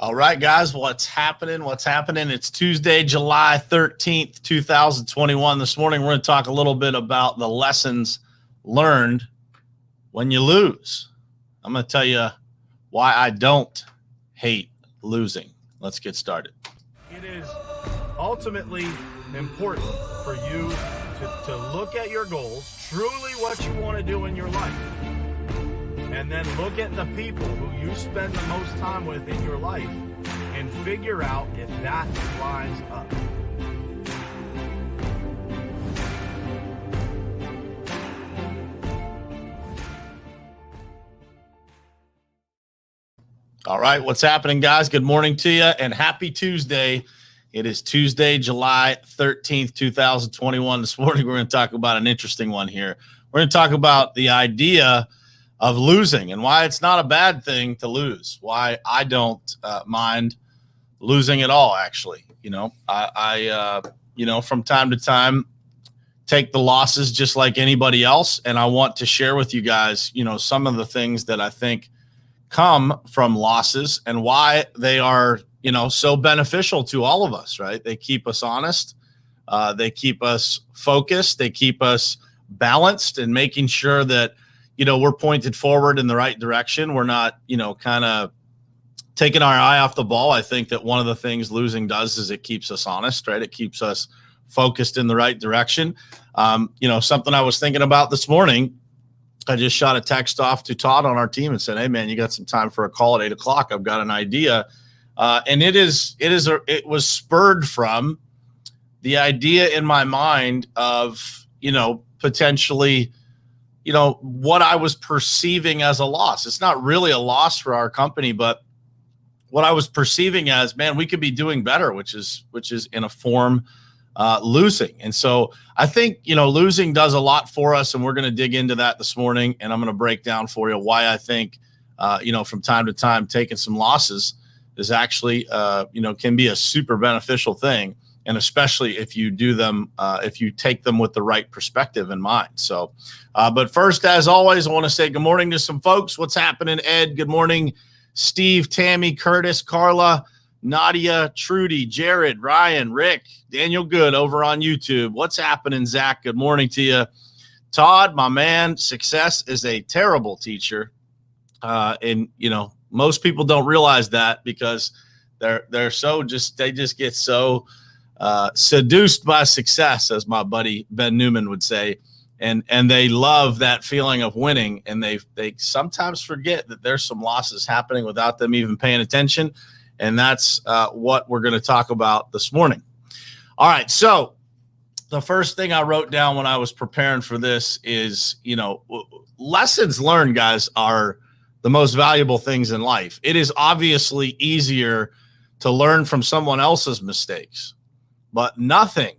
All right, guys, what's happening? It's Tuesday, July 13th, 2021. This morning, we're going to talk a little bit about the lessons learned when you lose. I'm going to tell you why I don't hate losing. Let's get started. It is ultimately important for you to look at your goals, truly what you want to do in your life, and then look at the people who you spend the most time with in your life and figure out if that lines up. All right, what's happening, guys? Good morning to you and happy Tuesday. It is Tuesday, July 13th, 2021. This morning, we're going to talk about an interesting one here. We're going to talk about the idea of losing and why it's not a bad thing to lose, why I don't mind losing at all, actually. I from time to time take the losses just like anybody else, and I want to share with you guys, some of the things that I think come from losses and why they are, so beneficial to all of us, right? They keep us honest. They keep us focused. They keep us balanced and making sure that, we're pointed forward in the right direction. We're not, kind of taking our eye off the ball. I think that one of the things losing does is it keeps us honest, right? It keeps us focused in the right direction. Something I was thinking about this morning, I just shot a text off to Todd on our team and said, "Hey man, you got some time for a call at 8:00? I've got an idea." And it was spurred from the idea in my mind of, potentially, what I was perceiving as a loss. It's not really a loss for our company, but what I was perceiving as, man, we could be doing better, which is in a form losing. And so I think, losing does a lot for us, and we're going to dig into that this morning. And I'm going to break down for you why I think, from time to time, taking some losses is actually, can be a super beneficial thing. And especially if you do them, if you take them with the right perspective in mind. So, but first, as always, I want to say good morning to some folks. What's happening, Ed? Good morning, Steve, Tammy, Curtis, Carla, Nadia, Trudy, Jared, Ryan, Rick, Daniel Good over on YouTube. What's happening, Zach? Good morning to you. Todd, my man, success is a terrible teacher. And, most people don't realize that because they just get so seduced by success, as my buddy Ben Newman would say, and they love that feeling of winning, and they sometimes forget that there's some losses happening without them even paying attention, and that's what we're going to talk about this morning. All right, so the first thing I wrote down when I was preparing for this is, lessons learned, guys, are the most valuable things in life. It is obviously easier to learn from someone else's mistakes, but nothing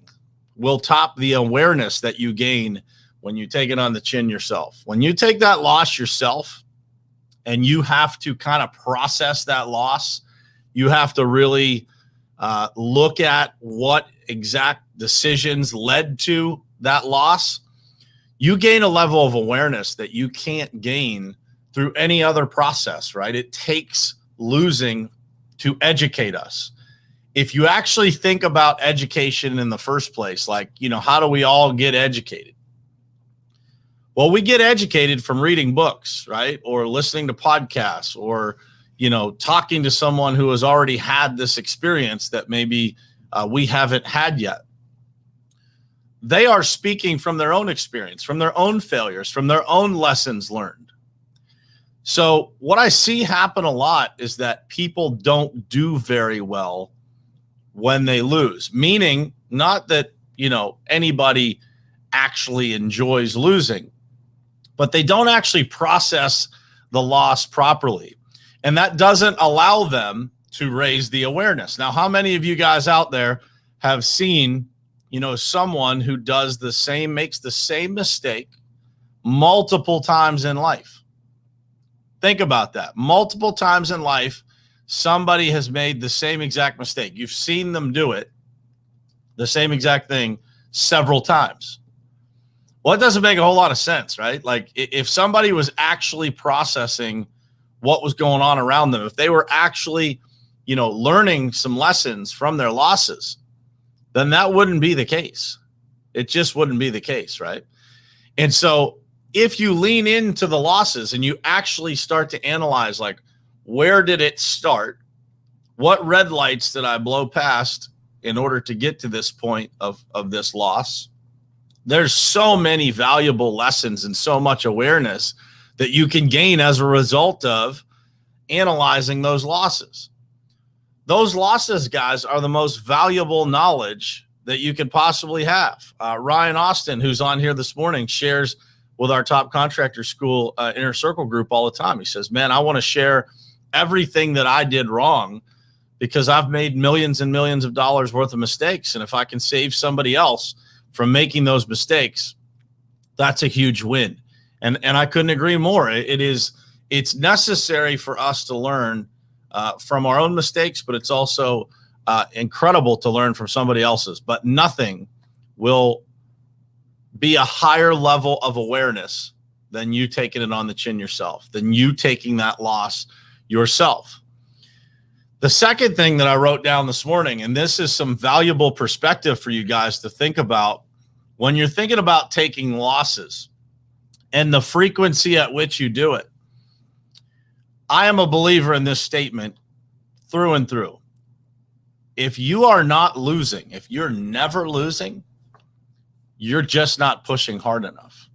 will top the awareness that you gain when you take it on the chin yourself. When you take that loss yourself and you have to kind of process that loss, you have to really look at what exact decisions led to that loss. You gain a level of awareness that you can't gain through any other process, right? It takes losing to educate us. If you actually think about education in the first place, like, how do we all get educated? Well, we get educated from reading books, right? Or listening to podcasts, or, talking to someone who has already had this experience that maybe we haven't had yet. They are speaking from their own experience, from their own failures, from their own lessons learned. So what I see happen a lot is that people don't do very well when they lose, meaning not that, anybody actually enjoys losing, but they don't actually process the loss properly. And that doesn't allow them to raise the awareness. Now, how many of you guys out there have seen, someone who makes the same mistake multiple times in life? Think about that. Multiple times in life, somebody has made the same exact mistake. You've seen them do it, the same exact thing, several times. Well, it doesn't make a whole lot of sense, right? Like, if somebody was actually processing what was going on around them, if they were actually learning some lessons from their losses, then that wouldn't be the case. It just wouldn't be the case, right? And so if you lean into the losses and you actually start to analyze, like, where did it start? What red lights did I blow past in order to get to this point of this loss? There's so many valuable lessons and so much awareness that you can gain as a result of analyzing those losses. Those losses, guys, are the most valuable knowledge that you could possibly have. Ryan Austin, who's on here this morning, shares with our Top Contractor School Inner Circle group all the time. He says, man, I want to share everything that I did wrong because I've made millions and millions of dollars worth of mistakes. And if I can save somebody else from making those mistakes, that's a huge win. And I couldn't agree more. It's necessary for us to learn from our own mistakes, but it's also incredible to learn from somebody else's. But nothing will be a higher level of awareness than you taking it on the chin yourself, than you taking that loss yourself. The second thing that I wrote down this morning, and this is some valuable perspective for you guys to think about when you're thinking about taking losses and the frequency at which you do it. I am a believer in this statement through and through. If you are not losing, if you're never losing, you're just not pushing hard enough.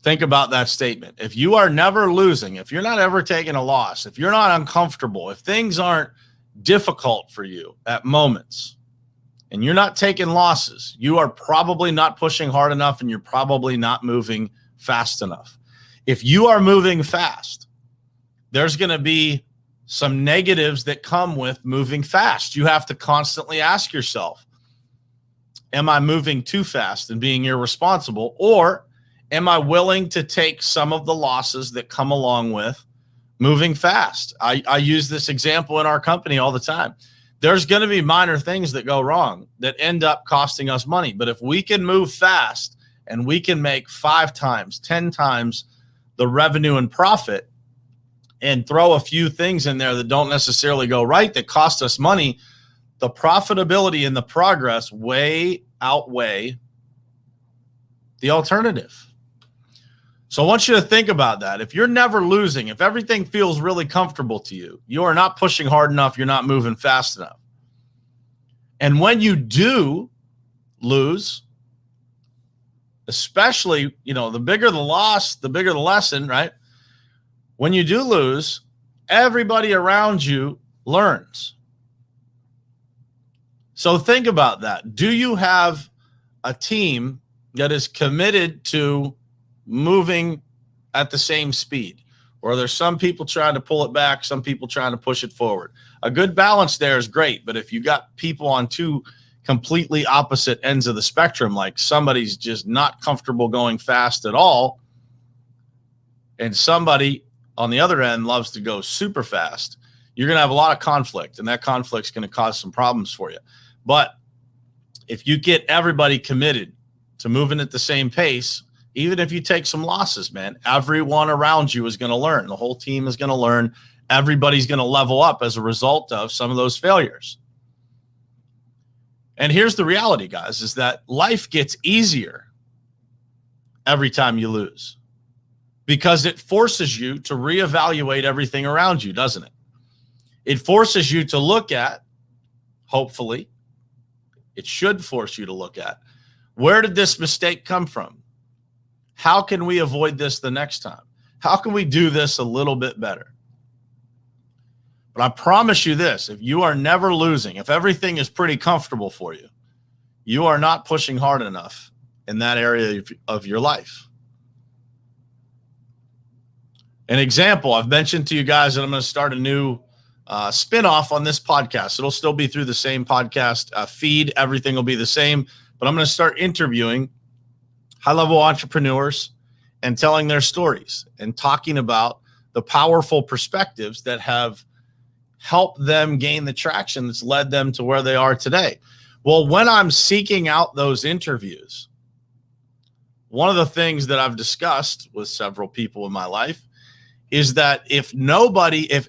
Think about that statement. If you are never losing, if you're not ever taking a loss, if you're not uncomfortable, if things aren't difficult for you at moments, and you're not taking losses, you are probably not pushing hard enough and you're probably not moving fast enough. If you are moving fast, there's going to be some negatives that come with moving fast. You have to constantly ask yourself, am I moving too fast and being irresponsible, or am I willing to take some of the losses that come along with moving fast? I use this example in our company all the time. There's going to be minor things that go wrong that end up costing us money. But if we can move fast and we can make 5 times, 10 times the revenue and profit and throw a few things in there that don't necessarily go right, that cost us money, the profitability and the progress way outweigh the alternative. So I want you to think about that. If you're never losing, if everything feels really comfortable to you, you are not pushing hard enough, you're not moving fast enough. And when you do lose, especially, the bigger the loss, the bigger the lesson, right? When you do lose, everybody around you learns. So think about that. Do you have a team that is committed to moving at the same speed? Or there's some people trying to pull it back, some people trying to push it forward? A good balance there is great, but if you got people on two completely opposite ends of the spectrum, like somebody's just not comfortable going fast at all, and somebody on the other end loves to go super fast, you're going to have a lot of conflict, and that conflict's going to cause some problems for you. But if you get everybody committed to moving at the same pace, even if you take some losses, man, everyone around you is going to learn. The whole team is going to learn. Everybody's going to level up as a result of some of those failures. And here's the reality, guys, is that life gets easier every time you lose, because it forces you to reevaluate everything around you, doesn't it? It forces you to look at, hopefully, it should force you to look at, where did this mistake come from? How can we avoid this the next time? How can we do this a little bit better? But I promise you this, if you are never losing, if everything is pretty comfortable for you, you are not pushing hard enough in that area of your life. An example, I've mentioned to you guys that I'm going to start a new spinoff on this podcast. It'll still be through the same podcast feed. Everything will be the same, but I'm going to start interviewing high-level entrepreneurs and telling their stories and talking about the powerful perspectives that have helped them gain the traction that's led them to where they are today. Well, when I'm seeking out those interviews, one of the things that I've discussed with several people in my life is that if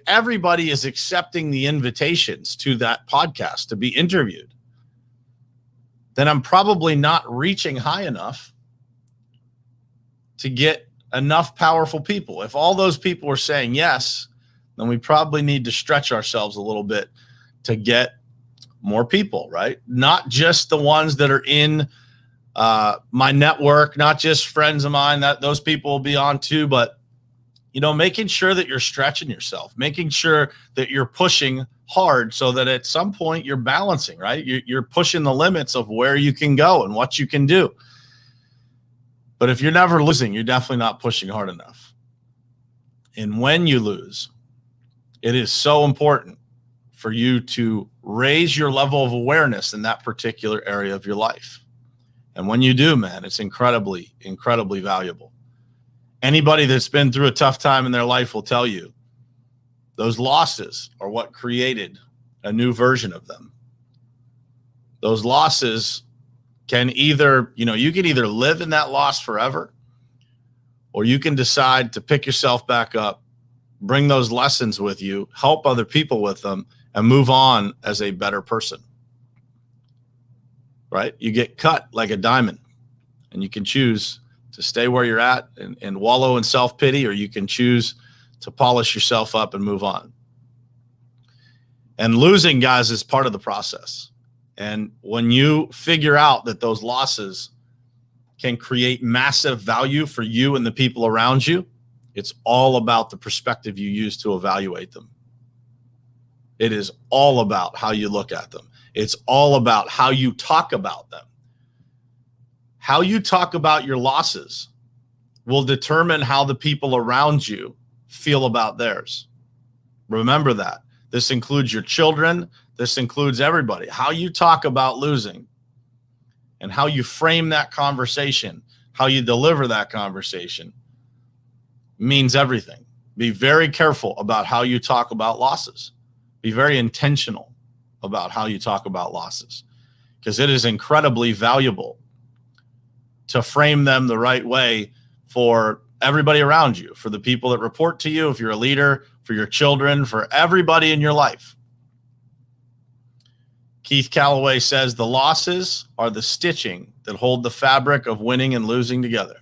everybody is accepting the invitations to that podcast to be interviewed, then I'm probably not reaching high enough to get enough powerful people. If all those people are saying yes, then we probably need to stretch ourselves a little bit to get more people, right? Not just the ones that are in my network, not just friends of mine, that those people will be on too, but making sure that you're stretching yourself, making sure that you're pushing hard so that at some point you're balancing, right? You're pushing the limits of where you can go and what you can do. But if you're never losing, you're definitely not pushing hard enough. And when you lose, it is so important for you to raise your level of awareness in that particular area of your life. And when you do, man, it's incredibly, incredibly valuable. Anybody that's been through a tough time in their life will tell you those losses are what created a new version of them. Those losses can either, you can either live in that loss forever, or you can decide to pick yourself back up, bring those lessons with you, help other people with them, and move on as a better person. Right? You get cut like a diamond, and you can choose to stay where you're at and wallow in self-pity, or you can choose to polish yourself up and move on. And losing, guys, is part of the process. And when you figure out that those losses can create massive value for you and the people around you, it's all about the perspective you use to evaluate them. It is all about how you look at them. It's all about how you talk about them. How you talk about your losses will determine how the people around you feel about theirs. Remember that. This includes your children. This includes everybody. How you talk about losing and how you frame that conversation, how you deliver that conversation means everything. Be very careful about how you talk about losses. Be very intentional about how you talk about losses, because it is incredibly valuable to frame them the right way for everybody around you, for the people that report to you, if you're a leader, for your children, for everybody in your life. Keith Calloway says the losses are the stitching that hold the fabric of winning and losing together.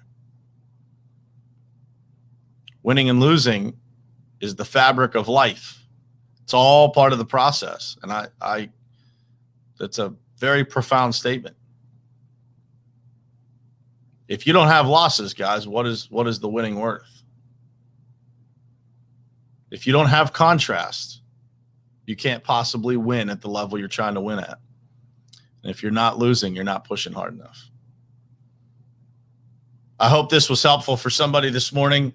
Winning and losing is the fabric of life. It's all part of the process. And I that's a very profound statement. If you don't have losses, guys, what is the winning worth? If you don't have contrast, you can't possibly win at the level you're trying to win at. And if you're not losing, you're not pushing hard enough. I hope this was helpful for somebody this morning.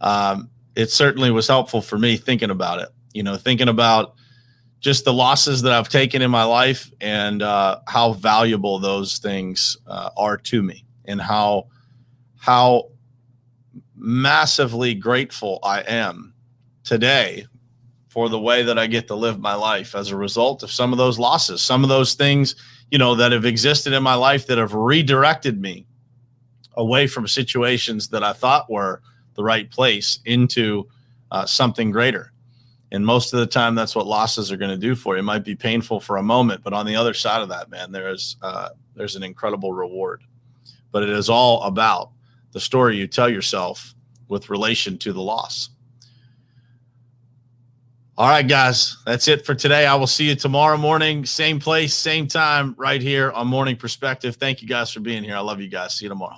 It certainly was helpful for me thinking about it. Thinking about just the losses that I've taken in my life and how valuable those things are to me, and how massively grateful I am today for the way that I get to live my life as a result of some of those losses, some of those things, that have existed in my life that have redirected me away from situations that I thought were the right place into something greater. And most of the time, that's what losses are going to do for you. It might be painful for a moment, but on the other side of that, man, there's an incredible reward. But it is all about the story you tell yourself with relation to the loss. All right, guys, that's it for today. I will see you tomorrow morning, same place, same time, right here on Morning Perspective. Thank you guys for being here. I love you guys. See you tomorrow.